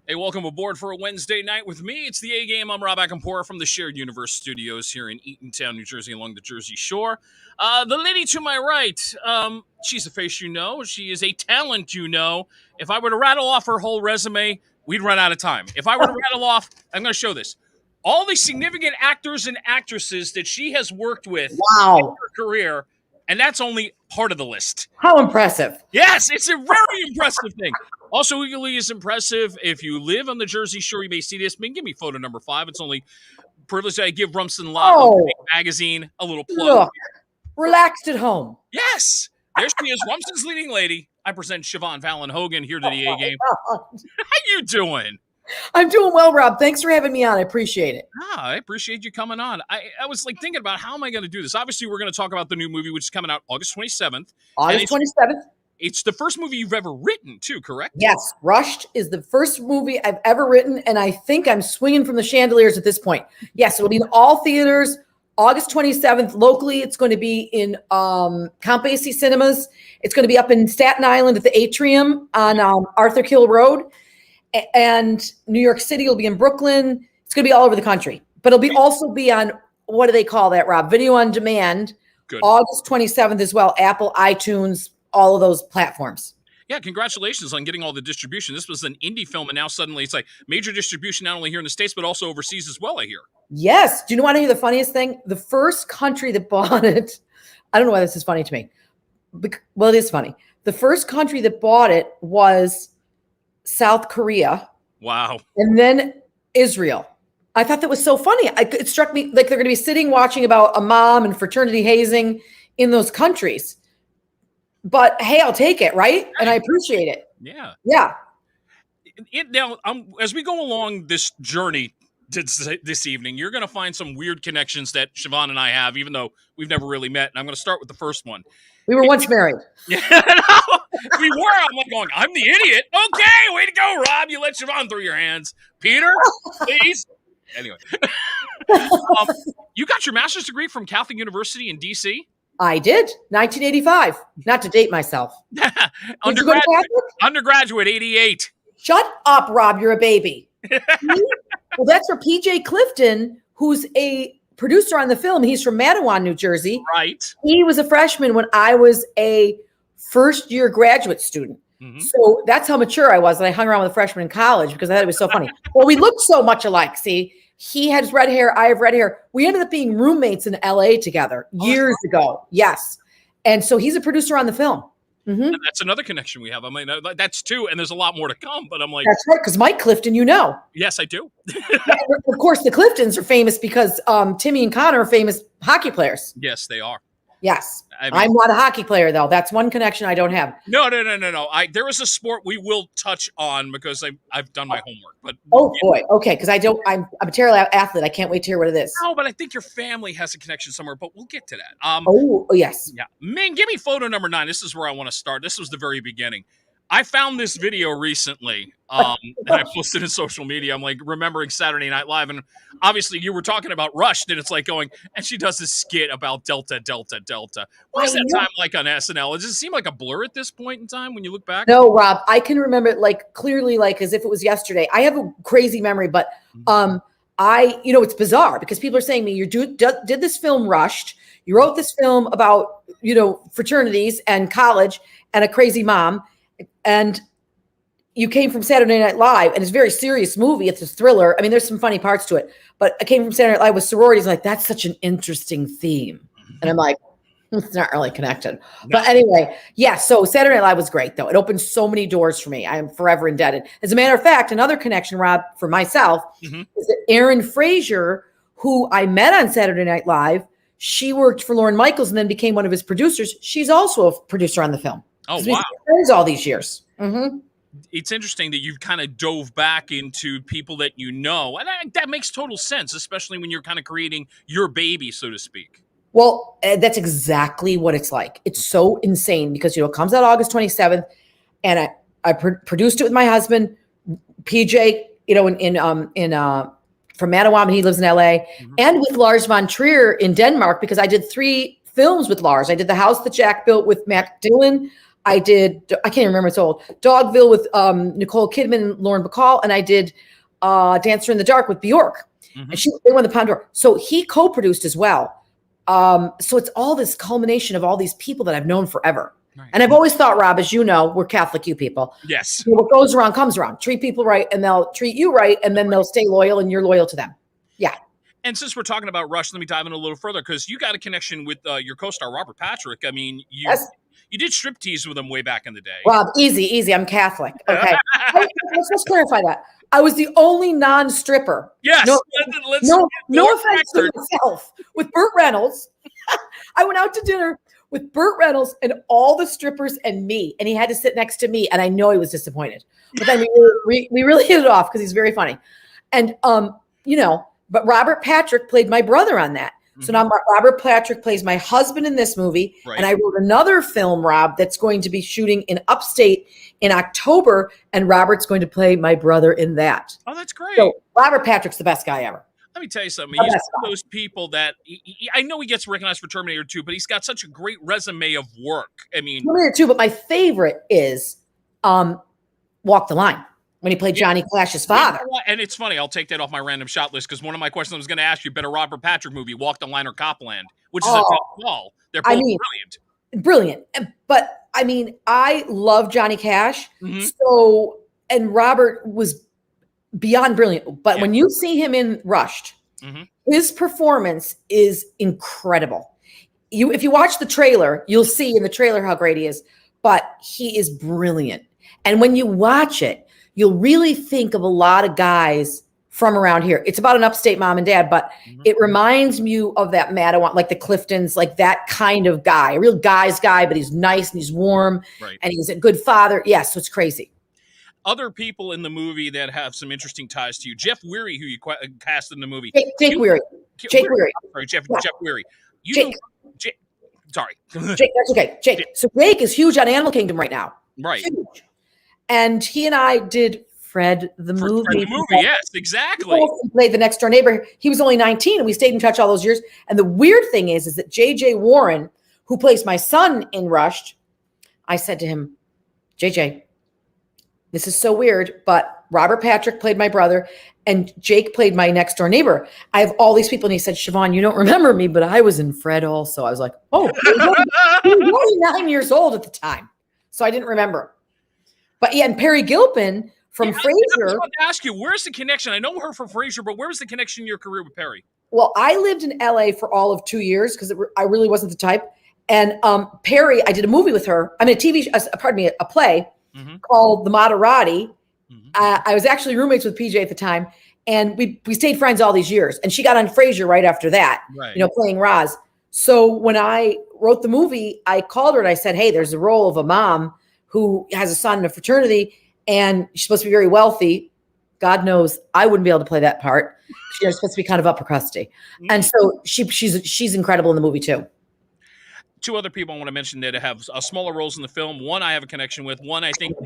Hey, welcome aboard for a Wednesday night with me. It's the A Game. I'm Rob Akampora from the Shared Universe Studios here in Eatontown, New Jersey, along the Jersey Shore. The lady to my right, she's a face you know. She is a talent you know. If I were to rattle off her whole resume, we'd run out of time. If I were to rattle off, I'm going to show this. All the significant actors and actresses that she has worked with in her career, and that's only part of the list. How impressive. Yes, it's a very impressive thing. Also, equally as impressive, if you live on the Jersey Shore, you may see this. Give me photo number 5. It's only privileged that I give Rumson Law magazine a little plug. Look, relaxed at home. Yes, there she is, Rumson's leading lady. I present Siobhan Fallon Hogan here to the A Game. How you doing? I'm doing well, Rob. Thanks for having me on. I appreciate it. I appreciate you coming on. I was like thinking about how am I going to do this? Obviously, we're going to talk about the new movie, which is coming out August 27th. August 27th. It's the first movie you've ever written, too, correct? Yes. Rushed is the first movie I've ever written, and I think I'm swinging from the chandeliers at this point. Yes, it'll be in all theaters August 27th. Locally, it's going to be in Count Basie Cinemas. It's going to be up in Staten Island at the Atrium on Arthur Kill Road. And New York City will be in Brooklyn. It's going to be all over the country. But it'll also be on, what do they call that, Rob? Video on demand. Good. August 27th as well. Apple, iTunes, all of those platforms. Yeah, congratulations on getting all the distribution. This was an indie film, and now suddenly it's like major distribution not only here in the States, but also overseas as well, I hear. Yes. Do you want to hear the funniest thing? The first country that bought it, I don't know why this is funny to me. Well, it is funny. The first country that bought it was South Korea. Wow. And then Israel. I thought that was so funny. It struck me like they're going to be sitting watching about a mom and fraternity hazing in those countries. But hey, I'll take it, right? And I appreciate it. Yeah. Yeah. Now, as we go along this journey this evening, you're going to find some weird connections that Siobhan and I have, even though we've never really met. And I'm going to start with the first one. We were once married. Yeah, we were. I'm like going, I'm the idiot. Okay, way to go, Rob. You let Siobhan through your hands. Peter, please. Anyway. You got your master's degree from Catholic University in D.C.? I did. 1985. Not to date myself. Undergraduate, 88. Shut up, Rob. You're a baby. Well, that's for PJ Clifton, who's a producer on the film. He's from Mattawan, New Jersey. Right. He was a freshman when I was a first-year graduate student. Mm-hmm. So that's how mature I was. And I hung around with a freshman in college because I thought it was so funny. Well, we looked so much alike. See, he has red hair. I have red hair. We ended up being roommates in LA together years ago. Yes. And so he's a producer on the film. Mm-hmm. And that's another connection we have. I mean, that's two, and there's a lot more to come. But I'm like, that's right, because Mike Clifton, you know. Yes, I do. Of course, the Cliftons are famous because Timmy and Connor are famous hockey players. Yes, they are. Yes. I'm not a hockey player, though. That's one connection I don't have. No. There is a sport we will touch on because I've done my homework. But boy. Okay. Because I'm a terrible athlete. I can't wait to hear what it is. No, but I think your family has a connection somewhere, but we'll get to that. Yes. Yeah. Ming, give me photo number 9. This is where I want to start. This was the very beginning. I found this video recently, and I posted in social media. I'm like remembering Saturday Night Live, and obviously you were talking about Rushed, and it's like going, and she does this skit about Delta. What is that time like on SNL? Does it seem like a blur at this point in time when you look back? No, Rob, I can remember it like clearly, like as if it was yesterday. I have a crazy memory, but it's bizarre because people are saying to me, you did this film Rushed. You wrote this film about, fraternities and college and a crazy mom. And you came from Saturday Night Live, and it's a very serious movie. It's a thriller. I mean, there's some funny parts to it. But I came from Saturday Night Live with sororities. Like, that's such an interesting theme. And I'm like, it's not really connected. No. But anyway, yeah, so Saturday Night Live was great, though. It opened so many doors for me. I am forever indebted. As a matter of fact, another connection, Rob, for myself, is that Erin Fraser, who I met on Saturday Night Live, she worked for Lorne Michaels and then became one of his producers. She's also a producer on the film. Oh, wow. We've been friends all these years. Mm-hmm. It's interesting that you've kind of dove back into people that you know. And that makes total sense, especially when you're kind of creating your baby, so to speak. Well, that's exactly what it's like. It's so insane because, it comes out August 27th, and I produced it with my husband, PJ, from Mattawan, he lives in LA, and with Lars von Trier in Denmark, because I did 3 films with Lars. I did The House That Jack Built with Matt Dillon. I can't remember, it's old, Dogville with Nicole Kidman and Lauren Bacall, and I did Dancer in the Dark with Bjork. And they won the Palme d'Or. So he co-produced as well. So it's all this culmination of all these people that I've known forever. Right. And I've always thought, Rob, as you know, we're Catholic, you people. Yes. What goes around comes around. Treat people right, and they'll treat you right, and then they'll stay loyal, and you're loyal to them. Yeah. And since we're talking about Rush, let me dive in a little further, because you got a connection with your co-star, Robert Patrick. I mean, you did striptease with him way back in the day. Rob, easy. I'm Catholic. Okay. Let's clarify that. I was the only non-stripper. Yes. No offense to myself. With Burt Reynolds. I went out to dinner with Burt Reynolds and all the strippers and me, and he had to sit next to me, and I know he was disappointed. But then we really hit it off because he's very funny. And, but Robert Patrick played my brother on that. So now Robert Patrick plays my husband in this movie. Right. And I wrote another film, Rob, that's going to be shooting in upstate in October. And Robert's going to play my brother in that. Oh, that's great. So Robert Patrick's the best guy ever. Let me tell you something. He's one of those people that I know he gets recognized for Terminator 2, but he's got such a great resume of work. I mean, Terminator 2, but my favorite is Walk the Line, when he played Johnny Clash's father. And it's funny, I'll take that off my random shot list, because one of my questions I was going to ask you, better Robert Patrick movie, Walk the Line or Copland, which is a tough call. They're both brilliant. But I mean, I love Johnny Cash. So, and Robert was beyond brilliant. But when you see him in Rushed, his performance is incredible. If you watch the trailer, you'll see in the trailer how great he is. But he is brilliant. And when you watch it, you'll really think of a lot of guys from around here. It's about an upstate mom and dad, but it reminds you of that Matawan, like the Cliftons, like that kind of guy, a real guy's guy, but he's nice and he's warm and he's a good father. Yes, so it's crazy. Other people in the movie that have some interesting ties to you. Jeff Weary, who you cast in the movie. Jake Weary. Jake Weary. Sorry, Jeff Weary. Jake, that's okay. Jake. So Jake is huge on Animal Kingdom right now. Right. Huge. And he and I did Fred the movie. Fred the movie, yes, exactly. He played the next door neighbor. He was only 19, and we stayed in touch all those years. And the weird thing is that J.J. Warren, who plays my son in Rushed, I said to him, JJ, this is so weird, but Robert Patrick played my brother, and Jake played my next door neighbor. I have all these people. And he said, Siobhan, you don't remember me, but I was in Fred also. I was like, oh, he was only 9 years old at the time. So I didn't remember. But yeah, and Perry Gilpin from Frasier. I was about to ask you, where's the connection? I know her from Frasier, but where was the connection in your career with Perry? Well, I lived in LA for all of 2 years because I really wasn't the type. And Perry, I did a movie with her. I mean, a play called The Moderati. I was actually roommates with PJ at the time, and we stayed friends all these years. And she got on Frasier right after that, playing Roz. So when I wrote the movie, I called her and I said, hey, there's a role of a mom who has a son in a fraternity, and she's supposed to be very wealthy. God knows I wouldn't be able to play that part. She's supposed to be kind of upper crusty. And so she's incredible in the movie too. Two other people I want to mention that have smaller roles in the film. One I have a connection with. One I think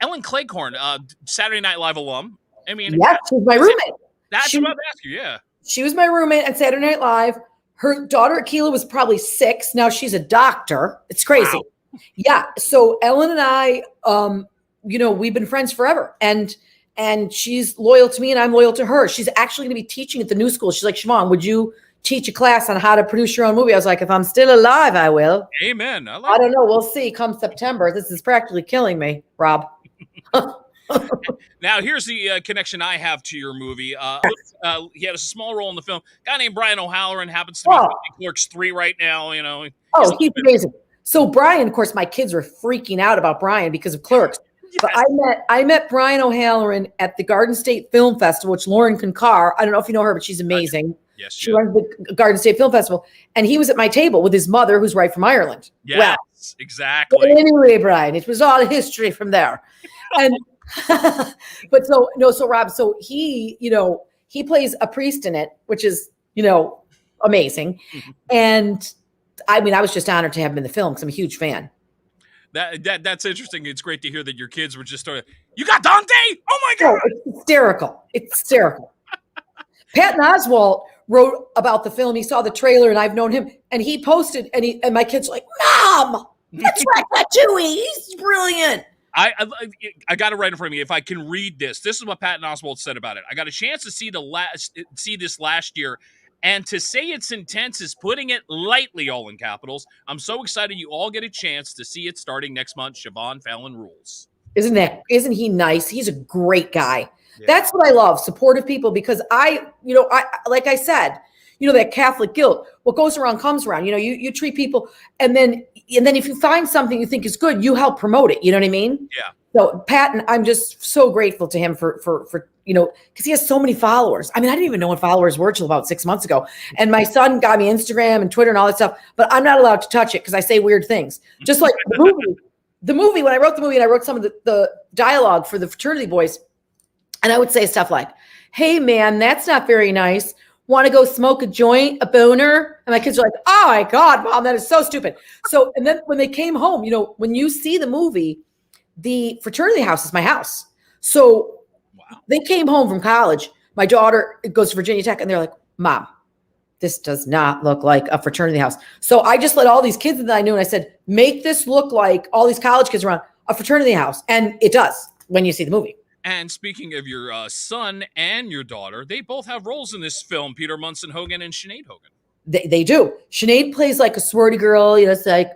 Ellen Cleghorn, Saturday Night Live alum. I mean, yeah, she was my roommate. That's what I was about to ask you. Yeah, she was my roommate at Saturday Night Live. Her daughter Akilah was probably 6. Now she's a doctor. It's crazy. Wow. Yeah. So Ellen and I, we've been friends forever, and she's loyal to me and I'm loyal to her. She's actually going to be teaching at the new school. She's like, Siobhan, would you teach a class on how to produce your own movie? I was like, if I'm still alive, I will. Amen. I don't know. We'll see come September. This is practically killing me, Rob. Now, here's the connection I have to your movie. He had a small role in the film. A guy named Brian O'Halloran happens to be in Clerks 3 right now. He's amazing. So Brian, of course, my kids were freaking out about Brian because of Clerks. Yes. But I met Brian O'Halloran at the Garden State Film Festival, which Lauren Concar, I don't know if you know her, but she's amazing. Yes, she runs the Garden State Film Festival. And he was at my table with his mother, who's right from Ireland. Yes, exactly. But anyway, Brian, it was all history from there. And so Rob, so he plays a priest in it, which is, amazing. And I mean, I was just honored to have him in the film because I'm a huge fan. That's interesting. It's great to hear that your kids were just you got Dante? Oh my God. Oh, it's hysterical. Patton Oswalt wrote about the film. He saw the trailer and I've known him, and he posted and my kids were like, Mom, That's Ratatouille. He's brilliant. I got it right in front of me. If I can read this is what Patton Oswalt said about it. I got a chance to see this last year, and to say it's intense is putting it lightly, all in capitals. I'm so excited you all get a chance to see it starting next month. Siobhan Fallon rules. Isn't he nice? He's a great guy. Yeah. That's what I love, supportive people, because I like I said, that Catholic guilt, what goes around comes around. You treat people, and then if you find something you think is good, you help promote it. You know what I mean? Yeah. So Patton, I'm just so grateful to him for because he has so many followers. I mean, I didn't even know what followers were till about 6 months ago. And my son got me Instagram and Twitter and all that stuff, but I'm not allowed to touch it because I say weird things. Just like the movie, when I wrote the movie and I wrote some of the dialogue for the fraternity boys, and I would say stuff like, "Hey man, that's not very nice. Want to go smoke a joint, a boner?" And my kids are like, "Oh my God, Mom, that is so stupid." So, and then when they came home, when you see the movie, the fraternity house is my house. So they came home from college. My daughter goes to Virginia Tech, and they're like, "Mom, this does not look like a fraternity house." So I just let all these kids that I knew, and I said, "Make this look like all these college kids around a fraternity house." And it does when you see the movie. And speaking of your son and your daughter, they both have roles in this film, Peter Munson Hogan and Sinead Hogan. They do. Sinead plays like a sorority girl. It's like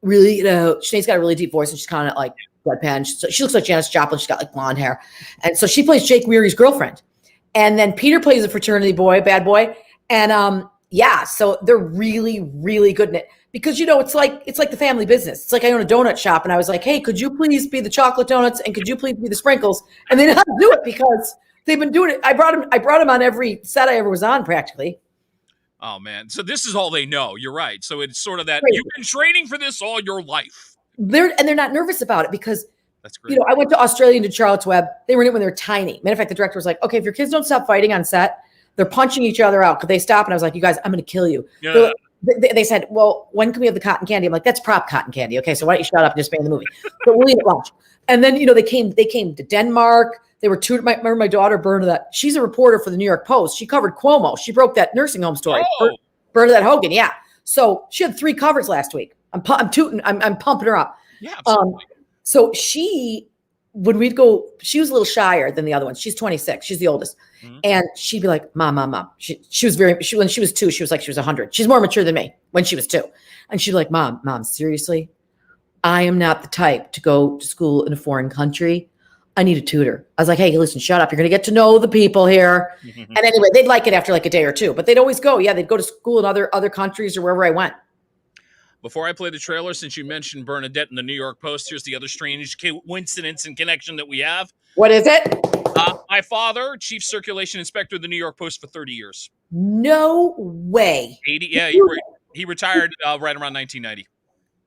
really, Sinead's got a really deep voice, and she's kind of like deadpan. She looks like Janis Joplin. She's got like blonde hair. And so she plays Jake Weary's girlfriend. And then Peter plays a fraternity boy, bad boy. And so they're really, really good in it. Because it's like the family business. It's like I own a donut shop, and I was like, "Hey, could you please be the chocolate donuts, and could you please be the sprinkles?" And they know how to do it because they've been doing it. I brought them on every set I ever was on, practically. Oh man, so this is all they know. You're right. So it's sort of that Great. You've been training for this all your life. They're not nervous about it because that's great. I went to Australia and did Charlotte's Web. They were in it when they were tiny. Matter of fact, the director was like, "Okay, if your kids don't stop fighting on set, they're punching each other out." Could they stop? And I was like, "You guys, I'm going to kill you." Yeah. They said, "Well, when can we have the cotton candy?" I'm like, "That's prop cotton candy. Okay, so why don't you shut up and just be in the movie?" But we'll eat at lunch. And then they came to Denmark. They were remember my daughter Bernadette. She's a reporter for the New York Post. She covered Cuomo. She broke that nursing home story. Oh. Bernadette Hogan, yeah. So she had 3 covers last week. I'm pumping her up. Yeah. Absolutely. So when we'd go, she was a little shyer than the other ones. She's 26. She's the oldest. Mm-hmm. And she'd be like, Mom. She was when she was 2, she was like, she was 100. She's more mature than me when she was 2. And she'd be like, Mom, seriously? I am not the type to go to school in a foreign country. I need a tutor. I was like, "Hey, listen, shut up. You're going to get to know the people here." And anyway, they'd like it after like a day or 2, but they'd always go. Yeah, they'd go to school in other countries or wherever I went. Before I play the trailer, since you mentioned Bernadette in the New York Post, here's the other strange coincidence and connection that we have. What is it? My father, chief circulation inspector of the New York Post for 30 years. No way. 80, yeah, he retired right around 1990.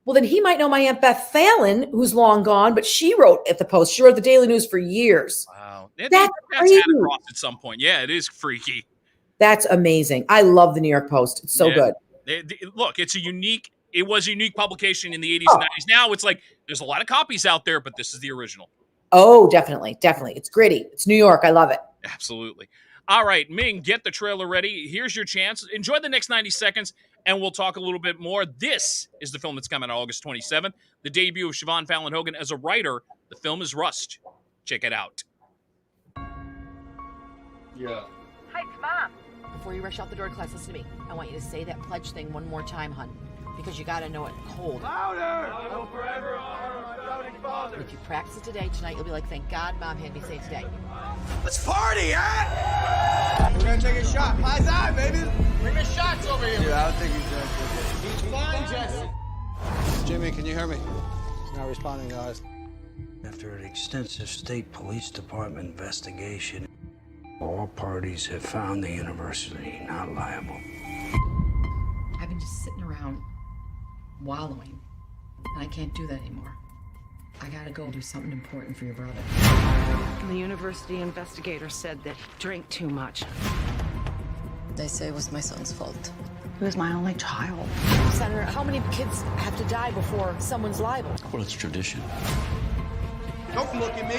Well, then he might know my Aunt Beth Fallon, who's long gone, but she wrote at the Post. She wrote the Daily News for years. Wow. That's crazy. At some point. Yeah, it is freaky. That's amazing. I love the New York Post. It's so good. Look, it was a unique publication in the 80s and 90s. Now it's like there's a lot of copies out there, but this is the original. Oh, definitely. It's gritty. It's New York. I love it. Absolutely. All right, Ming, get the trailer ready. Here's your chance. Enjoy the next 90 seconds, and we'll talk a little bit more. This is the film that's coming out August 27th, the debut of Siobhan Fallon Hogan as a writer. The film is Rust. Check it out. Yeah. Hi, it's Mom. Before you rush out the door to class, listen to me. I want you to say that pledge thing one more time, hun, because you got to know it cold. Louder! I will forever honor my founding fathers. If you practice it today, tonight you'll be like, "Thank God Mom had me say it today." Let's party, huh? We're gonna take a shot. High side, baby. Bring the shots over here. Dude, I don't think he's doing good. He's fine, Jesse. Jimmy, can you hear me? He's not responding, guys. After an extensive state police department investigation, all parties have found the university not liable. I've been just sitting around wallowing, and I can't do that anymore. I gotta go do something important for your brother. The university investigator said that he drank too much. They say it was my son's fault. He was my only child. Senator, how many kids have to die before someone's liable? Well, it's tradition. Don't look at me.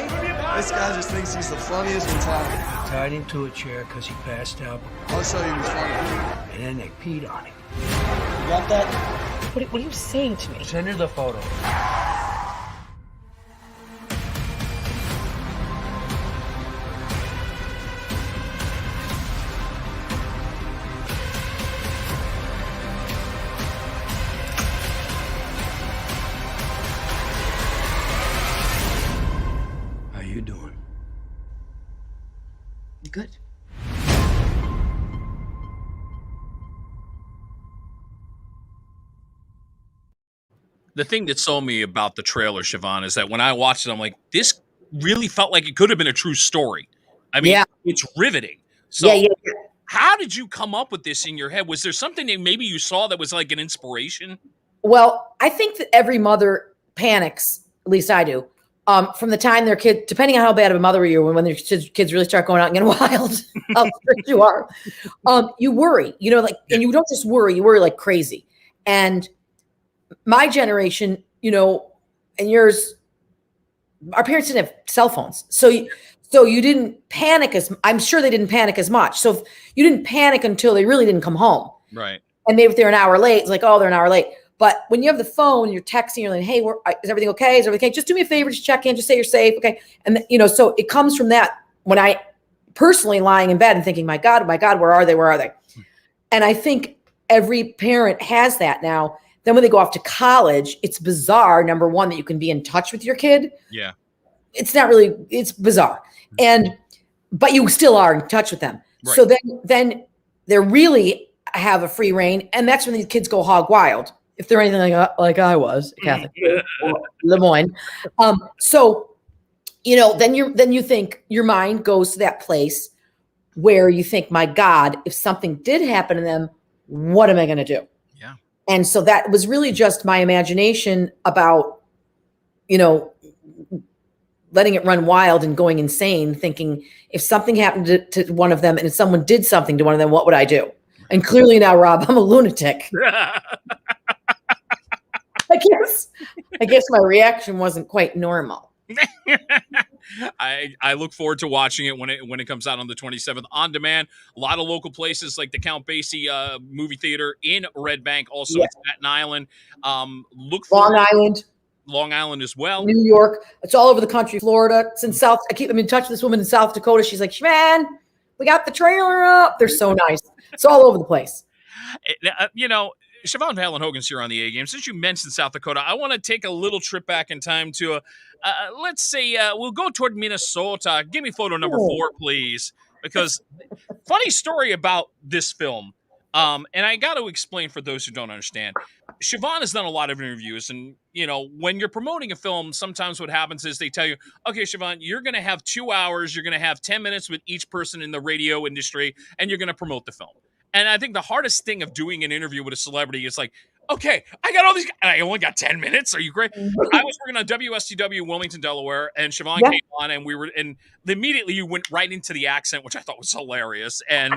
This guy just thinks he's the funniest in town. Tied him to a chair because he passed out, I'll show you who's funny. and then they peed on him. You got that? what are you saying to me? Send her the photo. How you doing? Good. The thing that sold me about the trailer, Siobhan, is that when I watched it, I'm like, this really felt like it could have been a true story. I mean, Yeah. it's riveting. So Yeah. how did you come up with this in your head? Was there something that maybe you saw that was like an inspiration? Well, I think that every mother panics, at least I do, from the time their kid, depending on how bad of a mother you are, when their kids really start going out and getting wild, how strict you are, you worry, and you don't just worry, you worry like crazy. And my generation, and yours, our parents didn't have cell phones. So you didn't panic I'm sure they didn't panic as much. So if you didn't panic until they really didn't come home. Right. And maybe if they're an hour late, it's like, oh, they're an hour late. But when you have the phone, you're texting, you're like, hey, is everything okay? Is everything okay? Just do me a favor, just check in, just say you're safe. Okay. And so it comes from that when I personally lying in bed and thinking, my God, where are they? Where are they? And I think every parent has that now. Then when they go off to college, it's bizarre. Number one, that you can be in touch with your kid. Yeah. It's not really, it's bizarre. But you still are in touch with them. Right. So then they really have a free reign. And that's when these kids go hog wild. If they're anything like I was Catholic, Lemoyne. So, then you think your mind goes to that place where you think, my God, if something did happen to them, what am I going to do? Yeah. And so that was really just my imagination about, letting it run wild and going insane, thinking if something happened to one of them and if someone did something to one of them, what would I do? And clearly now, Rob, I'm a lunatic. I guess my reaction wasn't quite normal. I look forward to watching it when it comes out on the 27th on demand. A lot of local places like the Count Basie movie theater in Red Bank, also in Staten Island. Look for Long Island as well. New York. It's all over the country. Florida. It's in South. I'm in touch with this woman in South Dakota. She's like, man, we got the trailer up. They're so nice. It's all over the place. Siobhan Fallon Hogan's here on the A Game. Since you mentioned South Dakota, I want to take a little trip back in time to, let's say, we'll go toward Minnesota. Give me photo number 4, please. Because funny story about this film. And I got to explain for those who don't understand. Siobhan has done a lot of interviews, and when you're promoting a film, sometimes what happens is they tell you, okay, Siobhan, you're going to have 2 hours, you're going to have 10 minutes with each person in the radio industry, and you're going to promote the film. And I think the hardest thing of doing an interview with a celebrity is like, okay, I got all these, I only got 10 minutes. Are you great? I was working on WSTW Wilmington, Delaware, and Siobhan came on, and immediately you went right into the accent, which I thought was hilarious. And,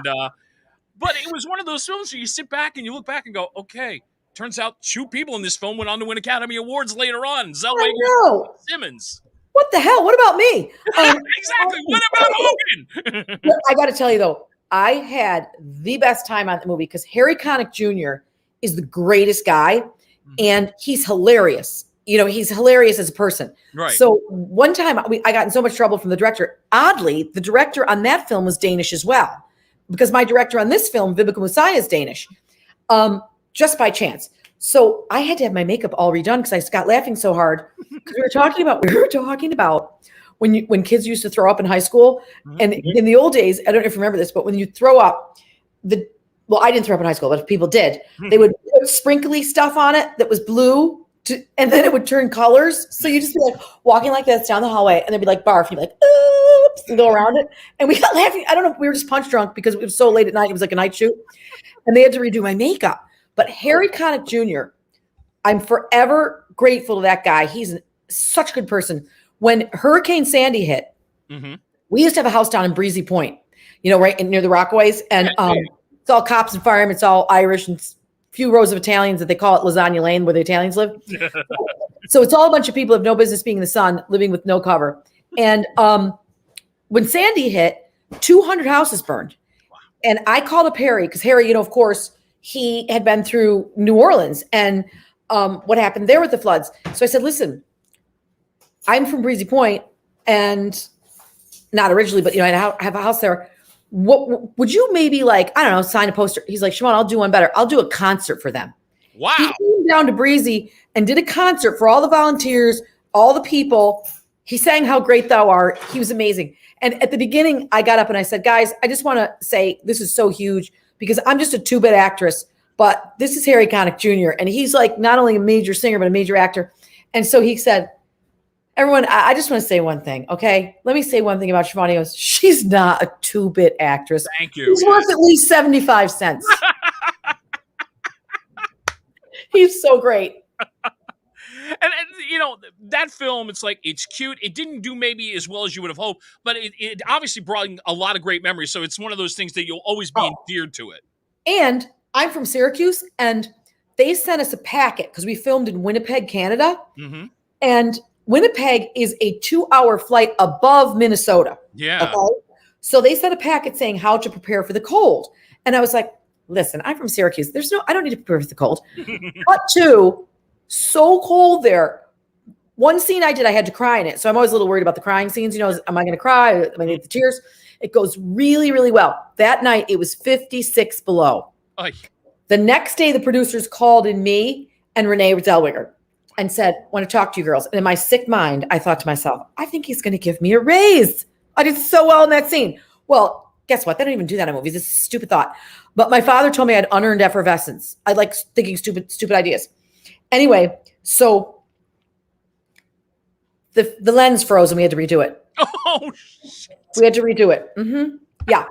but it was one of those films where you sit back and you look back and go, okay, turns out 2 people in this film went on to win Academy Awards later on. Zellweger and Simmons. What the hell? What about me? Exactly. What about Hogan? I got to tell you, though, I had the best time on the movie because Harry Connick Jr. is the greatest guy, and he's hilarious. He's hilarious as a person. Right. So one time I got in so much trouble from the director. Oddly, the director on that film was Danish as well, because my director on this film, Vibeke Musai, is Danish, just by chance. So I had to have my makeup all redone because I got laughing so hard because we were talking about when kids used to throw up in high school. And in the old days, I don't know if you remember this, but when you throw up, I didn't throw up in high school, but if people did, they would put sprinkly stuff on it that was blue, and then it would turn colors. So you just be like walking like this down the hallway, and they'd be like barf, and you'd be like, oops, and go around it. And we got laughing. I don't know if we were just punch drunk because it was so late at night. It was like a night shoot, and they had to redo my makeup. But Harry Connick Jr., I'm forever grateful to that guy. He's such a good person. When Hurricane Sandy hit, we used to have a house down in Breezy Point, right near the Rockaways. And it's all cops and firemen. It's all Irish and a few rows of Italians that they call it Lasagna Lane, where the Italians live. So it's all a bunch of people who have no business being in the sun, living with no cover. And when Sandy hit, 200 houses burned. And I called up Harry because Harry, of course, he had been through New Orleans. And what happened there with the floods. So I said, listen, I'm from Breezy Point, and not originally, but I have a house there. What would you maybe like, I don't know, sign a poster? He's like, Siobhan, I'll do one better. I'll do a concert for them. Wow. He came down to Breezy and did a concert for all the volunteers, all the people. He sang How Great Thou Art. He was amazing. And at the beginning, I got up and I said, guys, I just want to say this is so huge because I'm just a 2-bit actress, but this is Harry Connick Jr. And he's like not only a major singer, but a major actor. And so he said, everyone, I just want to say one thing, okay? Let me say one thing about Siobhan. He goes, she's not a 2-bit actress. Thank you. She's worth at least 75 cents. He's so great. And that film, it's like, it's cute. It didn't do maybe as well as you would have hoped, but it obviously brought a lot of great memories. So it's one of those things that you'll always be endeared to it. And I'm from Syracuse, and they sent us a packet because we filmed in Winnipeg, Canada. Mm-hmm. And Winnipeg is a 2-hour flight above Minnesota. Yeah. Okay? So they sent a packet saying how to prepare for the cold. And I was like, listen, I'm from Syracuse. I don't need to prepare for the cold. But 2, so cold there. One scene I did, I had to cry in it. So I'm always a little worried about the crying scenes. Am I going to cry? Am I going to get the tears? It goes really, really well. That night, it was 56 below. Oy. The next day, the producers called in me and Renee Zellweger and said, want to talk to you girls. And in my sick mind, I thought to myself, I think he's going to give me a raise. I did so well in that scene. Well, guess what? They don't even do that in movies. It's a stupid thought. But my father told me I had unearned effervescence. I like thinking stupid ideas. Anyway, so the lens froze and we had to redo it. Oh, shit. We had to redo it. Mm-hmm. Yeah.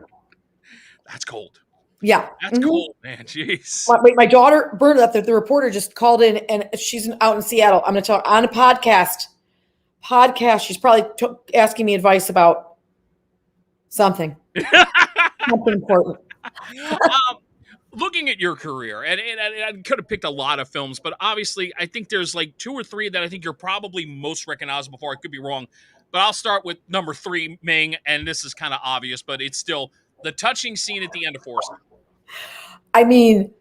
That's cold. Yeah. That's cold, man. Jeez. My daughter, Bernadette, the reporter, just called in, and she's out in Seattle. I'm going to tell her on a podcast. She's probably asking me advice about something. Something important. Looking at your career, and I could have picked a lot of films, but obviously I think there's like 2 or 3 that I think you're probably most recognizable for. I could be wrong, but I'll start with number 3, Ming, and this is kind of obvious, but it's still the touching scene at the end of Forrest. I mean,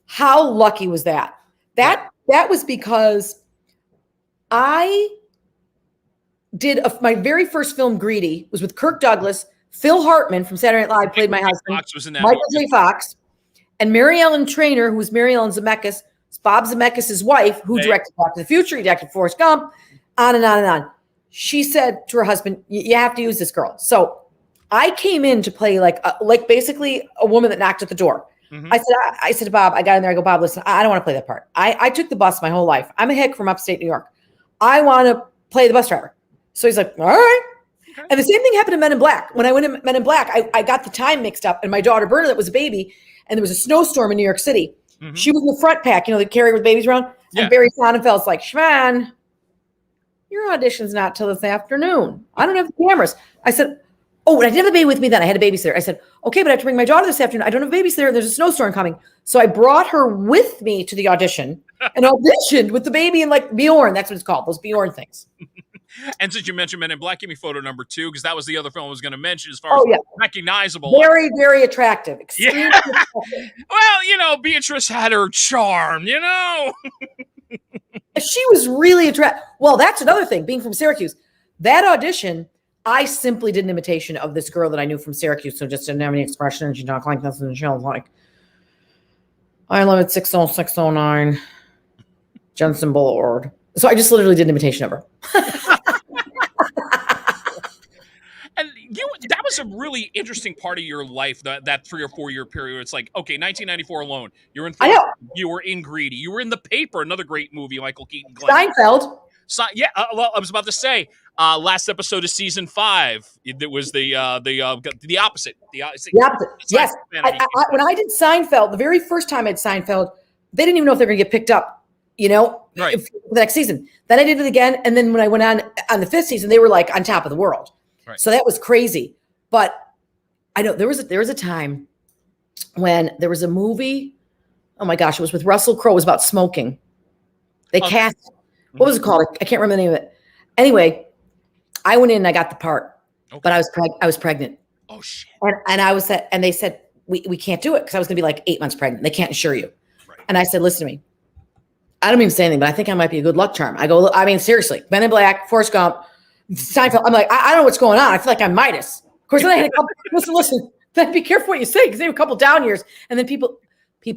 how lucky was that? That was because I did my very first film, Greedy, was with Kirk Douglas. Phil Hartman from Saturday Night Live played my husband. Fox was in that Michael movie. J. Fox. And Mary Ellen Trainor, who was Mary Ellen Zemeckis, Bob Zemeckis' wife, who directed Back to the Future, he directed Forrest Gump, on and on and on. She said to her husband, you have to use this girl. So I came in to play like basically a woman that knocked at the door. Mm-hmm. I said to Bob, I got in there, I go, Bob, listen, I don't want to play that part. I took the bus my whole life. I'm a hick from upstate New York. I want to play the bus driver. So he's like, all right. Okay. And the same thing happened in Men in Black. When I went to Men in Black, I got the time mixed up, and my daughter Bernadette was a baby, and there was a snowstorm in New York City. Mm-hmm. She was in the front pack, they carry with babies around. Yeah. And Barry Sonnenfeld's like, Siobhan, your audition's not till this afternoon. I don't have the cameras. I said, oh, and I didn't have a baby with me then. I had a babysitter. I said, okay, but I have to bring my daughter this afternoon. I don't have a babysitter. There's a snowstorm coming. So I brought her with me to the audition and auditioned with the baby and like Bjorn. That's what it's called, those Bjorn things. And since you mentioned Men in Black, give me photo number 2, because that was the other film I was going to mention as far as recognizable. Very, very attractive. Extremely attractive. Well, Beatrice had her charm, She was really attractive. Well, that's another thing, being from Syracuse. That audition, I simply did an imitation of this girl that I knew from Syracuse, so just didn't have any expression, and she talked like this, and she was like, I live at 60609 Jensen Boulevard. So I just literally did an imitation of her. And that was a really interesting part of your life, that 3 or 4 year period. It's like, okay, 1994 alone, you're in Thor, you were in Greedy, you were in The Paper, another great movie, Michael Keaton. Seinfeld. Well, I was about to say, last episode of season 5, it was the opposite. The opposite. Yes. When I did Seinfeld, the very first time I did Seinfeld, they didn't even know if they were going to get picked up, right. For the next season. Then I did it again, and then when I went on the 5th season, they were like on top of the world. Right. So that was crazy. But I know there was a time when there was a movie. Oh my gosh, it was with Russell Crowe. It was about smoking. They cast. What was it called? I can't remember the name of it. Anyway, I went in and I got the part, but I was pregnant. Oh shit! And they said we can't do it because I was going to be like 8 months pregnant. They can't insure you. Right. And I said, listen to me. I don't even say anything, but I think I might be a good luck charm. I go, I mean, seriously, Men in Black, Forrest Gump, Seinfeld. I'm like, I don't know what's going on. I feel like I'm Midas. Of course, then I had a couple, listen, then be careful what you say because they have a couple down years. And then people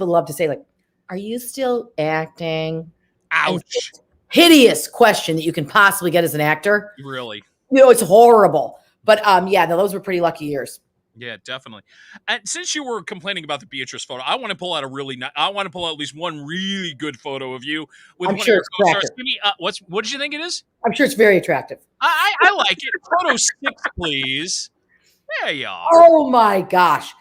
love to say, like, are you still acting? Ouch. Hideous question that you can possibly get as an actor. Really? It's horrible. But yeah, no, those were pretty lucky years. Yeah, definitely. And since you were complaining about the Beatrice photo, I want to pull out at least one really good photo of you with I'm one sure of your it's co-stars. attractive. Give me, what did you think it is? I'm sure it's very attractive. I like it. Photo 6, please. There you are. Oh my gosh.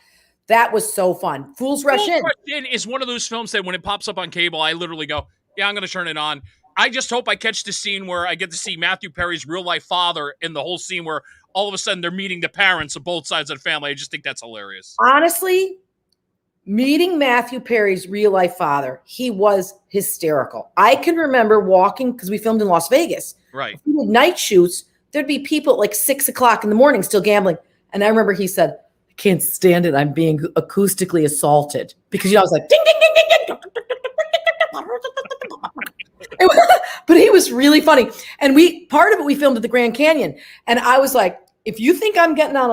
That was so fun. Fools Rush In. Fools Rush In is one of those films that when it pops up on cable, I literally go, yeah, I'm going to turn it on. I just hope I catch the scene where I get to see Matthew Perry's real life father in the whole scene where all of a sudden they're meeting the parents of both sides of the family. I just think that's hilarious. Honestly, meeting Matthew Perry's real life father, he was hysterical. I can remember walking, because we filmed in Las Vegas. Right. We did night shoots. There'd be people at like 6 o'clock in the morning still gambling. And I remember he said, I can't stand it. I'm being acoustically assaulted. Because, I was like, ding, ding, ding, ding, ding. But he was really funny. And part of it we filmed at the Grand Canyon. And I was like, if you think I'm getting on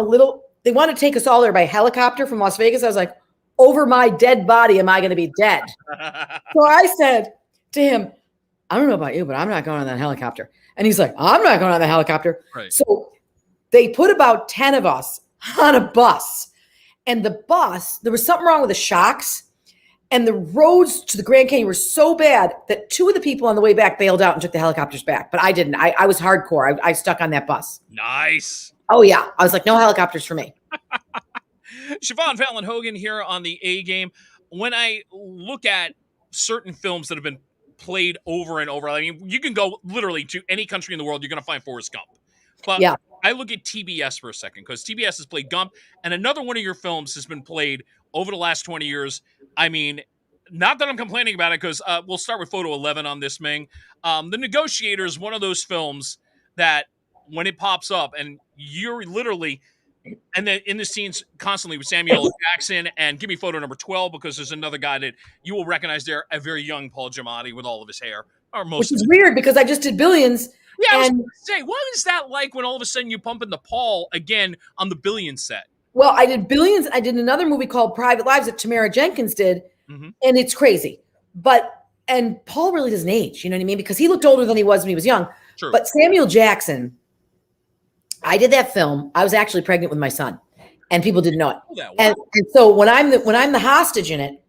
they want to take us all there by helicopter from Las Vegas. I was like, over my dead body, am I going to be dead? So I said to him, I don't know about you, but I'm not going on that helicopter. And he's like, I'm not going on the helicopter. Right. So they put about 10 of us on a bus. And the bus, there was something wrong with the shocks. And the roads to the Grand Canyon were so bad that 2 of the people on the way back bailed out and took the helicopters back. But I didn't. I was hardcore. I stuck on that bus. Nice. Oh, yeah. I was like, no helicopters for me. Siobhan Fallon Hogan here on the A Game. When I look at certain films that have been played over and over, I mean, you can go literally to any country in the world, you're going to find Forrest Gump. But yeah. I look at TBS for a second because TBS has played Gump, and another one of your films has been played over the last 20 years. I mean, not that I'm complaining about it because we'll start with photo 11 on this, Ming. The Negotiator is one of those films that when it pops up and you're literally, and then in the scenes constantly with Samuel L. Jackson, and give me photo number 12 because there's another guy that you will recognize there, a very young Paul Giamatti with all of his hair. Which is weird because I just did Billions. Yeah, I was going to say, what is that like when all of a sudden you pump into Paul again on the Billions set? Well, I did Billions. I did another movie called Private Lives that Tamara Jenkins did, and it's crazy. And Paul really doesn't age, you know what I mean? Because he looked older than he was when he was young. True. But Samuel Jackson, I did that film. I was actually pregnant with my son, and people didn't know it. Wow. And so when I'm the hostage in it,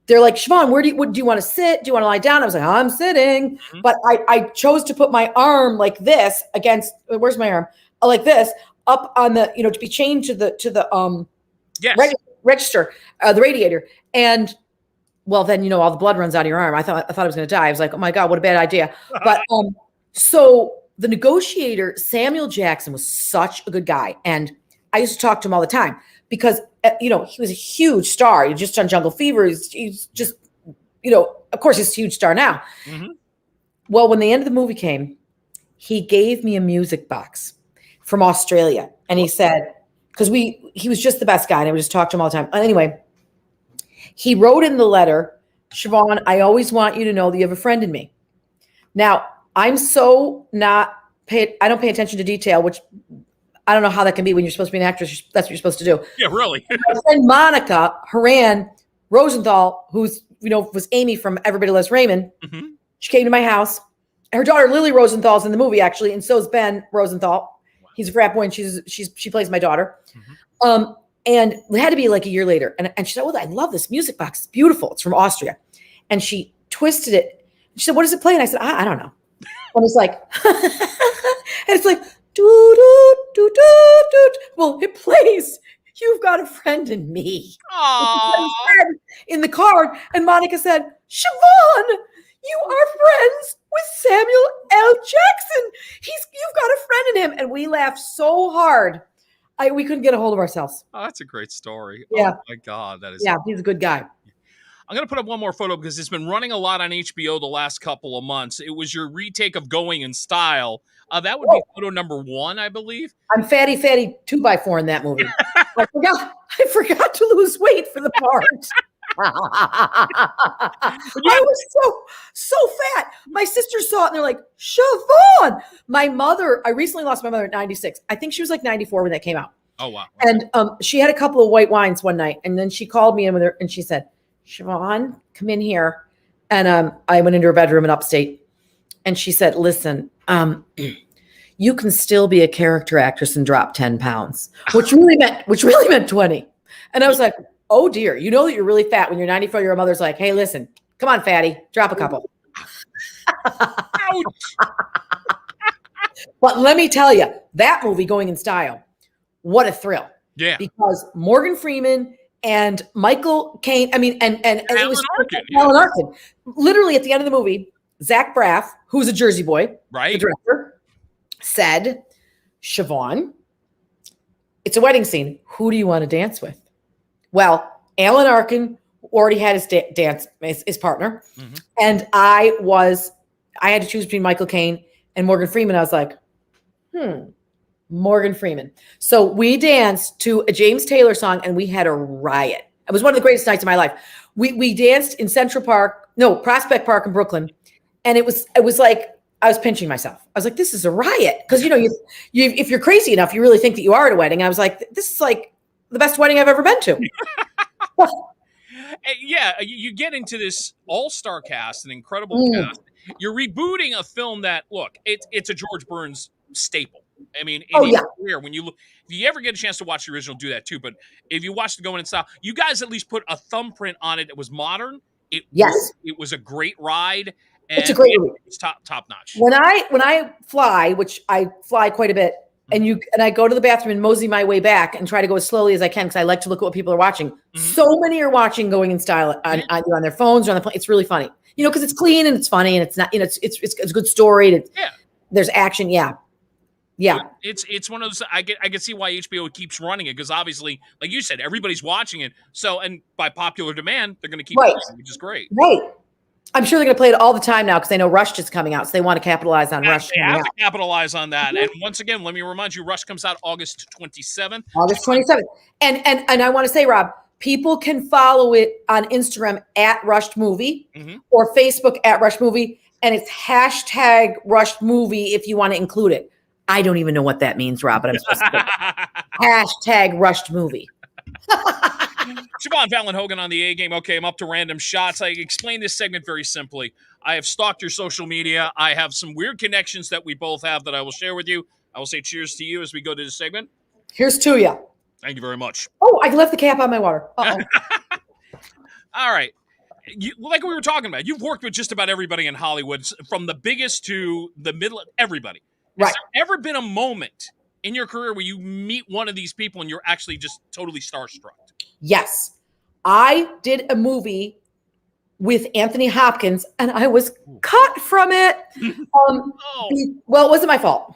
they're like, Siobhan, do you want to sit? Do you want to lie down? I was like, I'm sitting. But I chose to put my arm like this against, where's my arm? Like this, up on the, to be chained to the register, the radiator. And well, then, all the blood runs out of your arm. I thought I was going to die. I was like, oh my God, what a bad idea. But so The Negotiator, Samuel Jackson was such a good guy. And I used to talk to him all the time because, he was a huge star. He just done Jungle Fever. He's just, of course he's a huge star now. Well, when the end of the movie came, he gave me a music box from Australia. And he said, because he was just the best guy and I would just talk to him all the time. Anyway, he wrote in the letter, Siobhan, I always want you to know that you have a friend in me. Now, I'm so I don't pay attention to detail, which I don't know how that can be when you're supposed to be an actress. That's what you're supposed to do. Yeah, really. My friend Monica Haran Rosenthal, who's, was Amy from Everybody Loves Raymond. She came to my house. Her daughter, Lily Rosenthal's in the movie, actually. And so is Ben Rosenthal. Wow. He's a frat boy and she plays my daughter. And it had to be like a year later. And she said, oh, I love this music box. It's beautiful. It's from Austria. And she twisted it. She said, what does it play? And I said, I don't know. And it's like, and it's like, do, do, do, do, do. Well, it plays, You've Got a Friend in Me. In the card. And Monica said, Siobhan, you are friends with Samuel L. Jackson. You've got a friend in him. And we laughed so hard. We couldn't get a hold of ourselves. Oh, that's a great story. Yeah. Oh my God. That is. Yeah, he's a good guy. I'm going to put up one more photo because it's been running a lot on HBO the last couple of months. It was your retake of Going in Style. That would be photo number 1, I believe. I'm fatty 2x4 in that movie. I forgot to lose weight for the part. I was so fat. My sisters saw it and they're like, Siobhan. My mother, I recently lost my mother at 96. I think she was like 94 when that came out. Oh, wow. And she had a couple of white wines one night. And then she called me in with her and she said, Siobhan, come in here. And I went into her bedroom in upstate. And she said, listen, you can still be a character actress and drop 10 pounds, which really meant 20. And I was like, oh dear, you know that you're really fat when you're 94. Your mother's like, hey, listen, come on, fatty, drop a couple. But let me tell you, that movie, Going in Style, what a thrill. Yeah. Because Morgan Freeman and Michael Caine, and it was Arkin, Alan Arkin. Literally at the end of the movie, Zach Braff, who's a Jersey boy, right, the director, said, Siobhan, it's a wedding scene. Who do you want to dance with? Well, Alan Arkin already had his dance, his partner. Mm-hmm. And I had to choose between Michael Caine and Morgan Freeman. I was like, Morgan Freeman. So we danced to a James Taylor song and we had a riot. It was one of the greatest nights of my life. We danced in Prospect Park in Brooklyn. And it was like, I was pinching myself. I was like, this is a riot. Because, if you're crazy enough, you really think that you are at a wedding. I was like, this is like the best wedding I've ever been to. Yeah, you get into this all-star cast, an incredible cast. You're rebooting a film that, look, it's a George Burns staple. I mean, in his career, when you look, if you ever get a chance to watch the original, do that too. But if you watch the Going in Style, you guys at least put a thumbprint on it that was modern. It was a great ride. And it's a great movie. It's top notch. When I fly, which I fly quite a bit, and I go to the bathroom and mosey my way back and try to go as slowly as I can because I like to look at what people are watching. Mm-hmm. So many are watching Going in Style on their phones or on the plane. It's really funny, because it's clean and it's funny and it's not, it's a good story. There's action. Yeah. It's one of those. I can see why HBO keeps running it because obviously, like you said, everybody's watching it. So, and by popular demand, they're going to keep playing, which is great. Right. I'm sure they're going to play it all the time now because they know Rush is coming out, so they want to capitalize on Rush. They have to capitalize on that. And once again, let me remind you, Rush comes out August 27th. August 27th. And I want to say, Rob, people can follow it on Instagram at Rushed Movie or Facebook at Rushed Movie, and it's hashtag Rushed Movie if you want to include it. I don't even know what that means, Rob, but I'm supposed to hashtag Rushed Movie. Siobhan Fallon Hogan on the A Game. Okay, I'm up to random shots. I explain this segment very simply. I have stalked your social media. I have some weird connections that we both have that I will share with you. I will say cheers to you as we go to this segment. Here's to you. Thank you very much. Oh, I left the cap on my water. Uh-oh. All right. Like we were talking about, you've worked with just about everybody in Hollywood, from the biggest to the middle, everybody. Has there ever been a moment in your career where you meet one of these people and you're actually just totally starstruck? Yes. I did a movie with Anthony Hopkins and I was cut from it. Well, it wasn't my fault.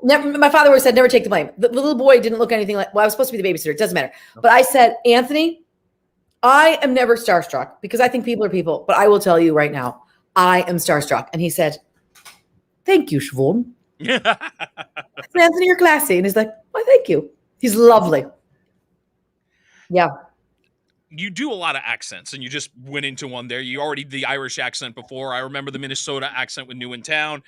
My father always said, never take the blame. The little boy didn't look anything like, I was supposed to be the babysitter. It doesn't matter. But I said, Anthony, I am never starstruck because I think people are people. But I will tell you right now, I am starstruck. And he said, thank you, Siobhan. Anthony, you're classy. And he's like, well, thank you. He's lovely. Yeah. You do a lot of accents, and you just went into one there. You already did the Irish accent before. I remember the Minnesota accent with New in Town.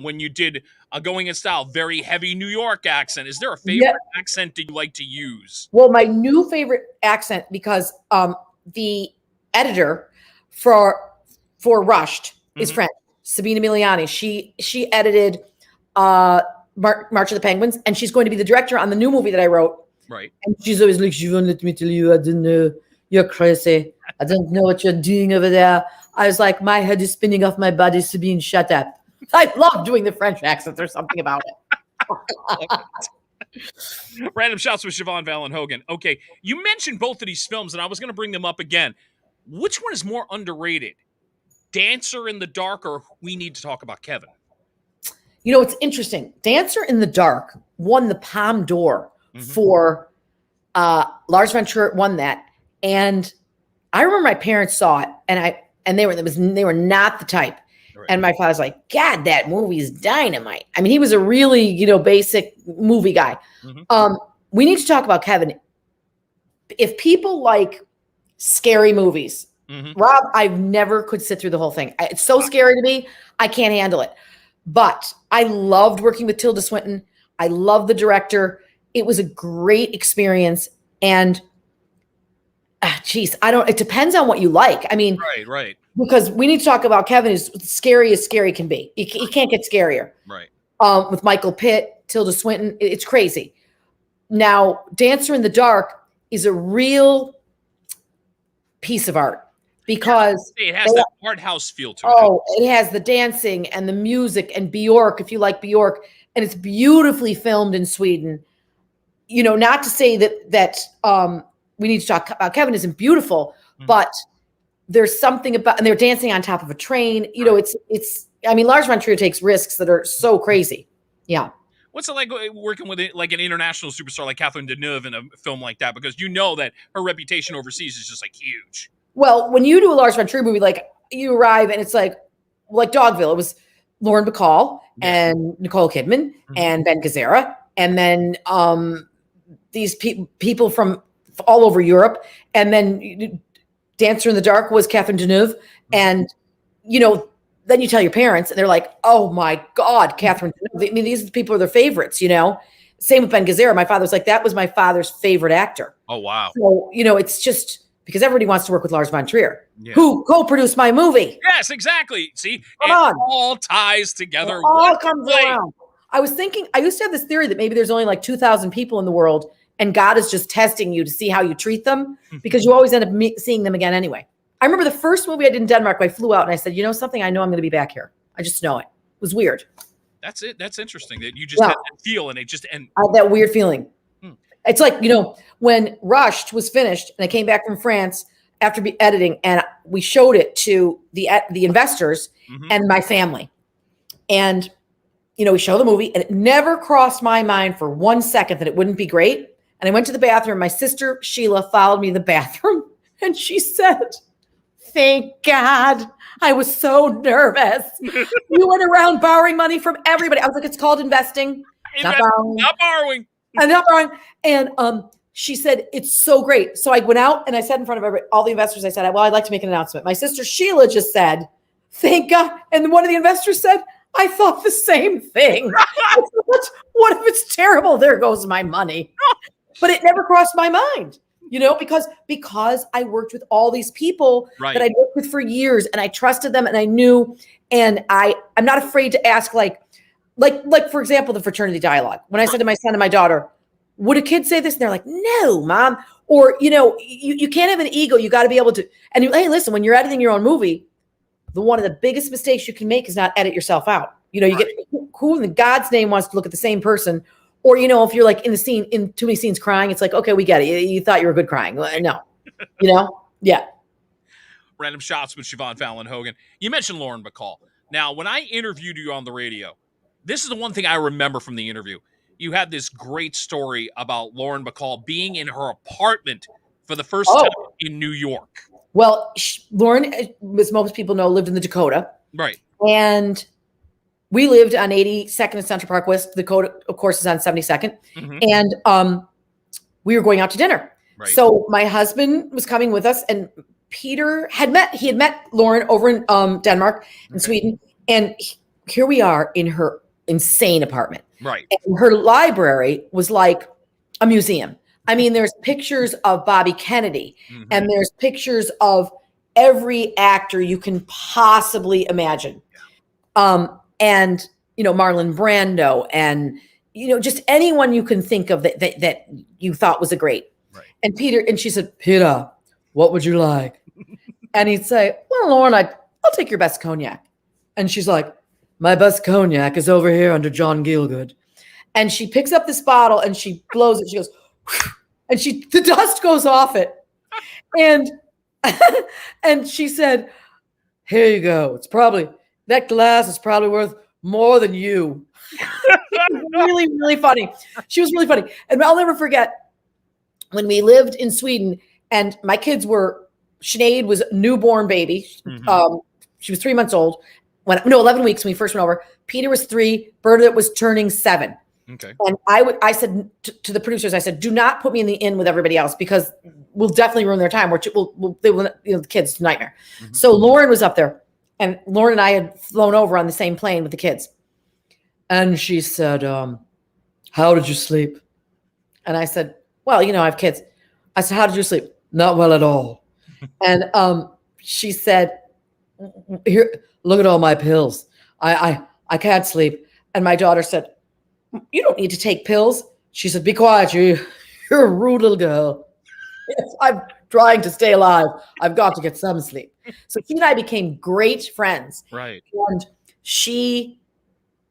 When you did Going in Style, very heavy New York accent. Is there a favorite accent that you like to use? Well, my new favorite accent, because the editor for Rushed is French, Sabine Emiliani. She edited March of the Penguins, and she's going to be the director on the new movie that I wrote. Right. And she's always like, Siobhan, let me tell you, I don't know. You're crazy. I don't know what you're doing over there. I was like, my head is spinning off my body, Sabine, shut up. I love doing the French accent. There's something about it. Random shots with Siobhan Fallon Hogan. Okay, you mentioned both of these films, and I was going to bring them up again. Which one is more underrated? Dancer in the Dark or We Need to Talk About Kevin? It's interesting. Dancer in the Dark won the Palme d'Or for Lars von Trier won that, and I remember my parents saw it, and they were not the type. Right. And my father's like, God, that movie is dynamite. I mean, he was a really basic movie guy. We Need to Talk About Kevin. If people like scary movies. Mm-hmm. Rob, I never could sit through the whole thing. It's so scary to me. I can't handle it. But I loved working with Tilda Swinton. I love the director. It was a great experience. And it depends on what you like. I mean, right. Because we need to talk about Kevin is scary as scary can be. He can't get scarier. Right. With Michael Pitt, Tilda Swinton, it's crazy. Now, Dancer in the Dark is a real piece of art because it has that art house feel to it. Oh, it has the dancing and the music and Bjork, if you like Bjork, and it's beautifully filmed in Sweden. You know, not to say that we need to talk about Kevin isn't beautiful, but there's something about, and they're dancing on top of a train. You know, I mean, Lars von Trier takes risks that are so crazy. Yeah. What's it like working with like an international superstar like Catherine Deneuve in a film like that? Because you know that her reputation overseas is just like huge. Well, when you do a Lars von Trier movie, like you arrive and it's like Dogville, it was Lauren Bacall and Nicole Kidman and Ben Gazzara. And then these people from all over Europe. And then Dancer in the Dark was Catherine Deneuve. And, you know, then you tell your parents and they're like, oh my God, Catherine Deneuve. I mean, these people are their favorites, you know? Same with Ben Gazzara. My father's like, that was my father's favorite actor. Oh, wow. So, you know, it's just because everybody wants to work with Lars von Trier, who co-produced my movie. Yes, exactly. See, Come on. All ties together. It all comes around. I was thinking, I used to have this theory that maybe there's only like 2,000 people in the world and God is just testing you to see how you treat them because you always end up seeing them again anyway. I remember the first movie I did in Denmark, I flew out and I said, you know something? I know I'm going to be back here. I just know it. It was weird. That's it. That's interesting that you just had that feel and it just I had that weird feeling. It's like, you know, when Rushed was finished and I came back from France after editing and we showed it to the investors and my family. And, you know, we show the movie and it never crossed my mind for 1 second that it wouldn't be great. And I went to the bathroom. My sister, Sheila, followed me to the bathroom and she said, thank God. I was so nervous. You went around borrowing money from everybody. I was like, it's called investing. Not borrowing. I'm not borrowing. And she said, it's so great. So I went out and I said in front of all the investors, I said, well, I'd like to make an announcement. My sister Sheila just said, thank God. And one of the investors said, I thought the same thing. What if it's terrible? There goes my money. But it never crossed my mind, you know, because I worked with all these people that I worked with for years and I trusted them and I knew, and I'm not afraid to ask like, for example, the fraternity dialogue. When I said to my son and my daughter, would a kid say this? And they're like, no, Mom. Or, you know, you can't have an ego. You got to be able to. And hey, listen, when you're editing your own movie, one of the biggest mistakes you can make is not edit yourself out. You know, you get who in God's name wants to look at the same person. Or, you know, if you're like in the scene, in too many scenes crying, it's like, okay, we get it. You thought you were good crying. No, you know? Yeah. Random Shots with Siobhan Fallon Hogan. You mentioned Lauren Bacall. Now, when I interviewed you on the radio, this is the one thing I remember from the interview. You had this great story about Lauren Bacall being in her apartment for the first time in New York. Well, Lauren, as most people know, lived in the Dakota. Right. And we lived on 82nd and Central Park West. The Dakota, of course, is on 72nd. And we were going out to dinner. Right. So my husband was coming with us, and Peter had met Lauren over in Denmark and Sweden. And here we are in her insane apartment. Right. And her library was like a museum. I mean, there's pictures of Bobby Kennedy and there's pictures of every actor you can possibly imagine. And, you know, Marlon Brando and, you know, just anyone you can think of that you thought was a great. Right. And she said, Peter, what would you like? And he'd say, well, Lauren, I'll take your best cognac. And she's like, my best cognac is over here under John Gielgud. And she picks up this bottle and she blows it. She goes, and the dust goes off it. And, and she said, here you go. That glass is probably worth more than you. Really, really funny. She was really funny. And I'll never forget when we lived in Sweden and my kids Sinead was a newborn baby. She was 3 months old. 11 weeks when we first went over. Peter was 3. Bernadette was turning 7. Okay. And I said to the producers, I said, do not put me in the inn with everybody else because we'll definitely ruin their time. They will, the kids, nightmare. Mm-hmm. So Lauren was up there, and Lauren and I had flown over on the same plane with the kids. And she said, how did you sleep? And I said, well, I have kids. I said, how did you sleep? Not well at all. And she said, here, look at all my pills. I can't sleep. And my daughter said, you don't need to take pills. She said, be quiet. You're a rude little girl. Yes, I'm trying to stay alive. I've got to get some sleep. So she and I became great friends. Right. And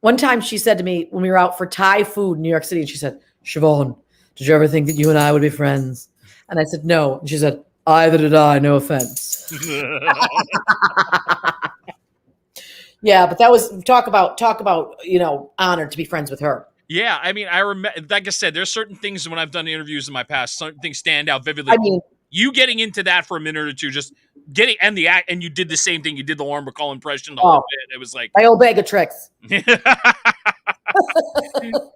one time she said to me when we were out for Thai food in New York City, and she said, Siobhan, did you ever think that you and I would be friends? And I said, no. And she said, either did I, no offense. Yeah, but that was talk about, honored to be friends with her. Yeah, I mean, I remember, like I said, there's certain things when I've done interviews in my past, certain things stand out vividly. I mean, you getting into that for a minute or two, just getting and the act, and you did the same thing. You did the Lauren Bacall impression, the whole bit. It was like my old bag of tricks.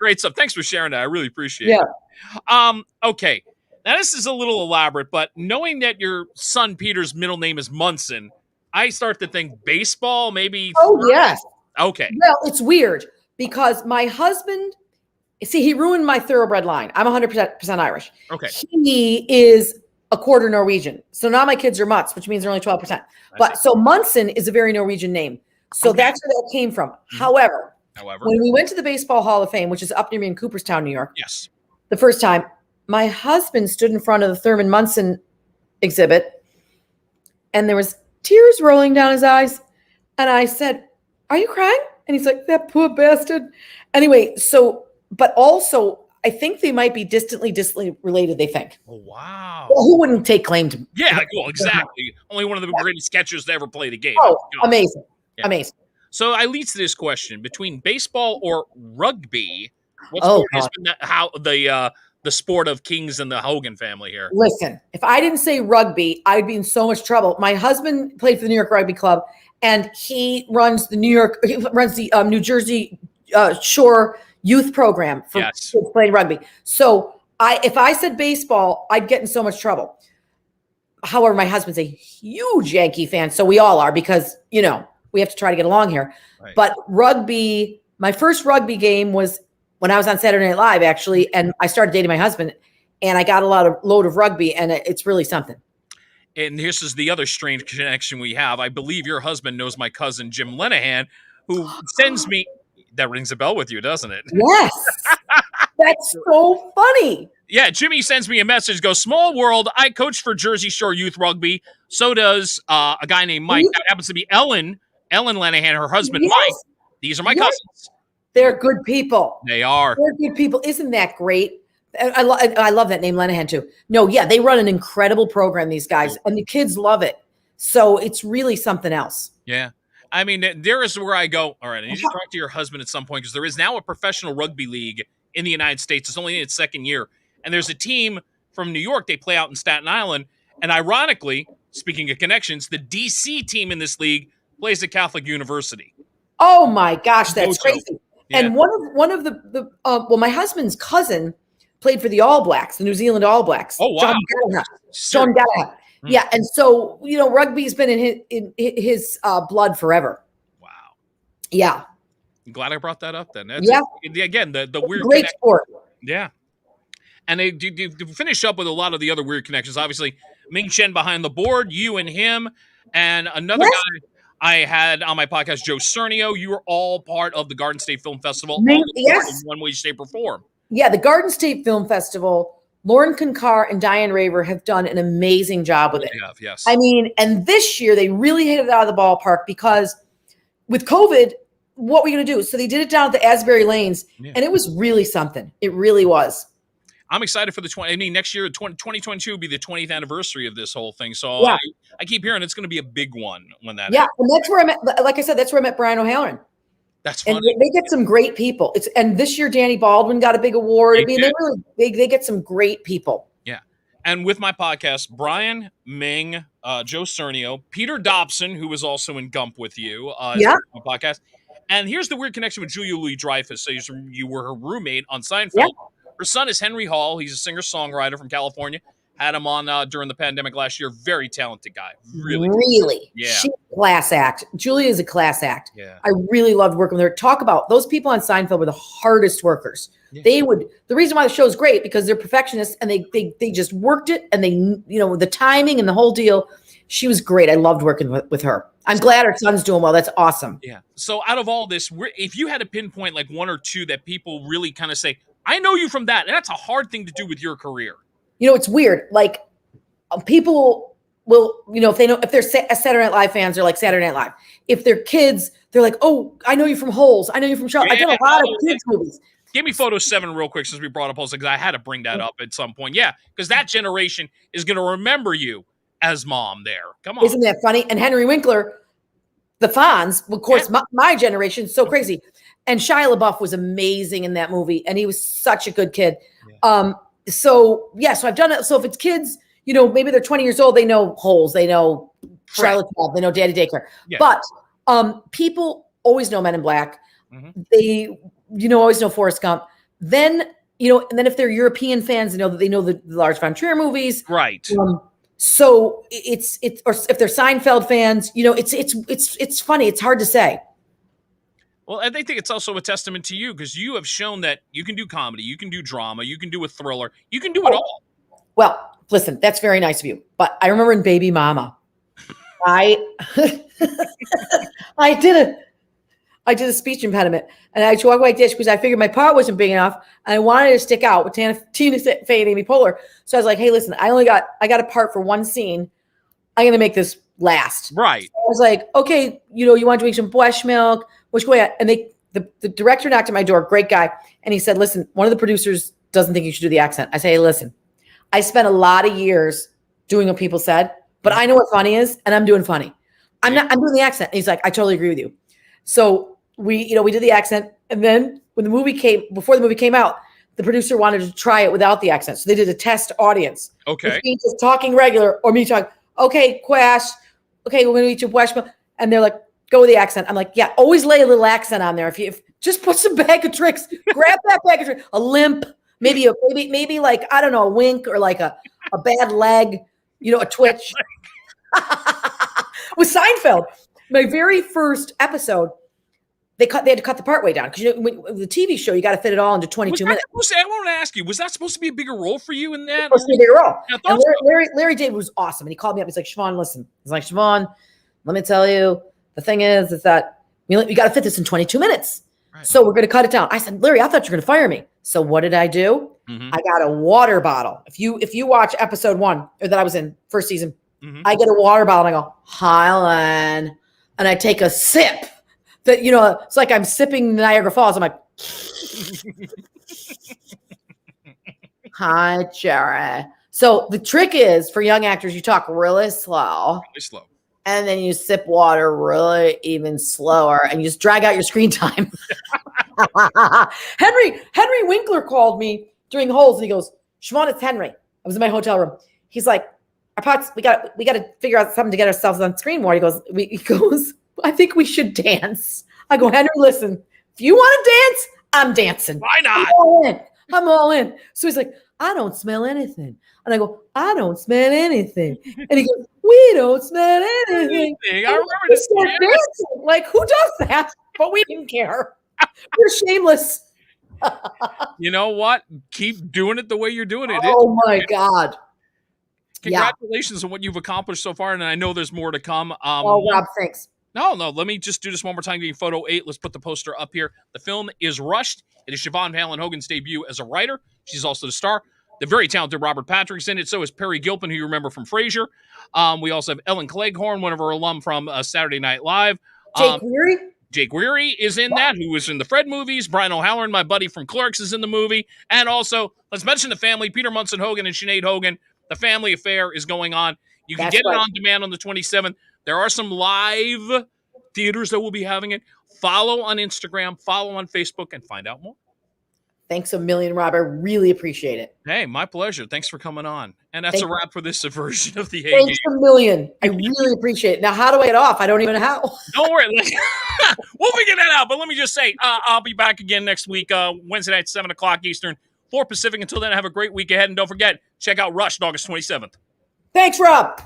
Great stuff. Thanks for sharing that. I really appreciate it. Okay. Now this is a little elaborate, but knowing that your son Peter's middle name is Munson, I start to think baseball, maybe. Oh, yes. Okay. Well, it's weird because my husband, he ruined my thoroughbred line. I'm 100% Irish. Okay. He is a quarter Norwegian. So now my kids are Mutts, which means they're only 12%. But so Munson is a very Norwegian name. So that's where that came from. Mm-hmm. However, when we went to the Baseball Hall of Fame, which is up near me in Cooperstown, New York. Yes. The first time, my husband stood in front of the Thurman Munson exhibit, and there was tears rolling down his eyes. And I said, are you crying? And he's like, that poor bastard. Anyway, but also, I think they might be distantly related, they think. Oh, wow. Well, who wouldn't take claim to? Yeah, well, exactly. Only one of the greatest catchers to ever play the game. Oh, amazing. Yeah. Amazing. So I leads to this question. Between baseball or rugby, what sport has been the sport of Kings and the Hogan family here? Listen, if I didn't say rugby, I'd be in so much trouble. My husband played for the New York Rugby Club, and he runs the New Jersey Shore youth program for kids playing rugby. So if I said baseball, I'd get in so much trouble. However, my husband's a huge Yankee fan, so we all are because, we have to try to get along here. Right. But rugby, my first rugby game was when I was on Saturday Night Live, actually, and I started dating my husband, and I got a load of rugby, and it's really something. And this is the other strange connection we have. I believe your husband knows my cousin, Jim Lenahan, who sends me... That rings a bell with you, doesn't it? Yes. That's so funny. Yeah, Jimmy sends me a message, goes, small world, I coach for Jersey Shore Youth Rugby. So does a guy named Mike. That happens to be Ellen Lenahan, her husband, Mike. These are my cousins. They're good people. They are. They're good people. Isn't that great? I love that name, Lenahan, too. No, yeah, they run an incredible program, these guys, and the kids love it. So it's really something else. Yeah. I mean, there is where I go, all right, I need to talk to your husband at some point because there is now a professional rugby league in the United States. It's only in its second year. And there's a team from New York. They play out in Staten Island. And ironically, speaking of connections, the D.C. team in this league plays at Catholic University. Oh, my gosh, that's crazy. Yeah. And one of the my husband's cousin played for the All Blacks, the New Zealand All Blacks. Oh, wow. John Gallagher. Yeah, and so rugby's been in his blood forever. Wow. Yeah. I'm glad I brought that up. Then again the weird great sport. Yeah, and they do finish up with a lot of the other weird connections. Obviously, Ming Chen behind the board, you and him, and another guy I had on my podcast, Joe Cernio. You were all part of the Garden State Film Festival. In one way, shape, or form. Yeah, the Garden State Film Festival. Lauren Konkar and Diane Raver have done an amazing job with it. They have, yes. I mean, and this year they really hit it out of the ballpark because with COVID, what were you going to do? So they did it down at the Asbury Lanes, and it was really something. It really was. I'm excited for next year, 2022 will be the 20th anniversary of this whole thing. So I keep hearing it's going to be a big one when that happens. And that's where I met, like I said, that's where I met Brian O'Halloran. That's funny. And they get some great people. And this year Danny Baldwin got a big award. They're really big. They get some great people. Yeah. And with my podcast, Brian, Ming, Joe Cernio, Peter Dobson, who was also in Gump with you, my podcast, And here's the weird connection with Julia Louis-Dreyfus. So you were her roommate on Seinfeld. Yeah. Her son is Henry Hall. He's a singer-songwriter from California. Had him on during the pandemic last year. Very talented guy. Really? Yeah. She's a class act. Julia is a class act. Yeah. I really loved working with her. Talk about those people on Seinfeld were the hardest workers. Yeah. The reason why the show is great because they're perfectionists and they just worked it and they, the timing and the whole deal. She was great. I loved working with her. I'm glad her son's doing well. That's awesome. Yeah. So out of all this, if you had to pinpoint like one or two that people really kind of say, I know you from that, and that's a hard thing to do with your career. It's weird. Like people will, if they're Saturday Night Live fans, they're like Saturday Night Live. If they're kids, they're like, oh, I know you from Holes. I know you from Charlotte. I've done a lot of kids movies. Give me photo 7 real quick since we brought up Holes, because I had to bring that up at some point. Yeah, because that generation is going to remember you as mom there. Come on. Isn't that funny? And Henry Winkler, the Fonz, of course, my generation, so crazy. And Shia LaBeouf was amazing in that movie, and he was such a good kid. Yeah. So I've done it. So if it's kids, maybe they're 20 years old, they know Holes, they know Charlotte, they know Daddy Daycare. Yeah. But people always know Men in Black. Mm-hmm. They, always know Forrest Gump. Then, and then if they're European fans, they know the Lars von Trier movies. Right. So it's or if they're Seinfeld fans, it's funny. It's hard to say. Well, I think it's also a testament to you because you have shown that you can do comedy, you can do drama, you can do a thriller, you can do it all. Well, listen, that's very nice of you. But I remember in Baby Mama, I did a speech impediment, and I had to walk like this because I figured my part wasn't big enough, and I wanted to stick out with Tina Fey and Amy Poehler. So I was like, "Hey, listen, I got a part for one scene. I'm gonna make this last." Right. So I was like, "Okay, you want to drink some breast milk? Which way?" And the director knocked at my door, great guy, and he said, "Listen, one of the producers doesn't think you should do the accent." I say, "Hey, listen, I spent a lot of years doing what people said, but I know what funny is, and I'm doing funny. I'm doing the accent." And he's like, "I totally agree with you." So we did the accent. And then before the movie came out, the producer wanted to try it without the accent. So they did a test audience. Okay. Me just talking regular or me talking, okay, Quash. Okay, we're going to eat your Quash. And they're like, go with the accent. I'm like, yeah, always lay a little accent on there. If just put some bag of tricks, grab that bag of tricks, a limp, maybe like, I don't know, a wink or like a bad leg, a twitch. With Seinfeld, my very first episode, they had to cut the part way down because the TV show you got to fit it all into 22 minutes. I want to ask you, was that supposed to be a bigger role for you in that? Supposed to be a bigger role. And So. Larry David was awesome, and he called me up. He's like, "Siobhan, listen." He's like, "Siobhan, let me tell you, the thing is that you got to fit this in 22 minutes. Right. So we're going to cut it down." I said, "Larry, I thought you were going to fire me." So what did I do? Mm-hmm. I got a water bottle. If you watch episode 1 or that I was in first season, mm-hmm. I get a water bottle and I go, "Highland," and I take a sip. That it's like I'm sipping Niagara Falls. I'm like, "Hi, Jerry." So the trick is for young actors, you talk really slow, and then you sip water really even slower, and you just drag out your screen time. Henry Winkler called me during Holes, and he goes, "Siobhan, it's Henry." I was in my hotel room. He's like, "Our pots, we got to figure out something to get ourselves on screen more." He goes, "I think we should dance." I go, "Henry, listen, if you want to dance, I'm dancing. Why not? I'm all in. So he's like, "I don't smell anything." And I go, "I don't smell anything." And he goes, "We don't smell anything." I remember this. Like, who does that? But we didn't care. We're shameless. You know what? Keep doing it the way you're doing it. Oh, my God. Congratulations on what you've accomplished so far, and I know there's more to come. Rob, thanks. No, let me just do this one more time. Getting photo 8. Let's put the poster up here. The film is Rushed. It is Siobhan Fallon Hogan's debut as a writer. She's also the star. The very talented Robert Patrick's in it. So is Perry Gilpin, who you remember from Frasier. We also have Ellen Cleghorn, one of our alum from Saturday Night Live. Jake Weary is in that, who was in the Fred movies. Brian O'Halloran, my buddy from Clerks, is in the movie. And also, let's mention the family. Peter Munson Hogan and Sinead Hogan. The Family Affair is going on. You can get it on demand on the 27th. There are some live theaters that will be having it. Follow on Instagram, follow on Facebook, and find out more. Thanks a million, Rob. I really appreciate it. Hey, my pleasure. Thanks for coming on. And that's a wrap for this version of the A Thanks Game. a million. I really appreciate it. Now, how do I get off? I don't even know how. Don't worry. We'll figure that out. But let me just say, I'll be back again next week, Wednesday night, 7 o'clock Eastern, 4 Pacific. Until then, have a great week ahead. And don't forget, check out Rushed August 27th. Thanks, Rob.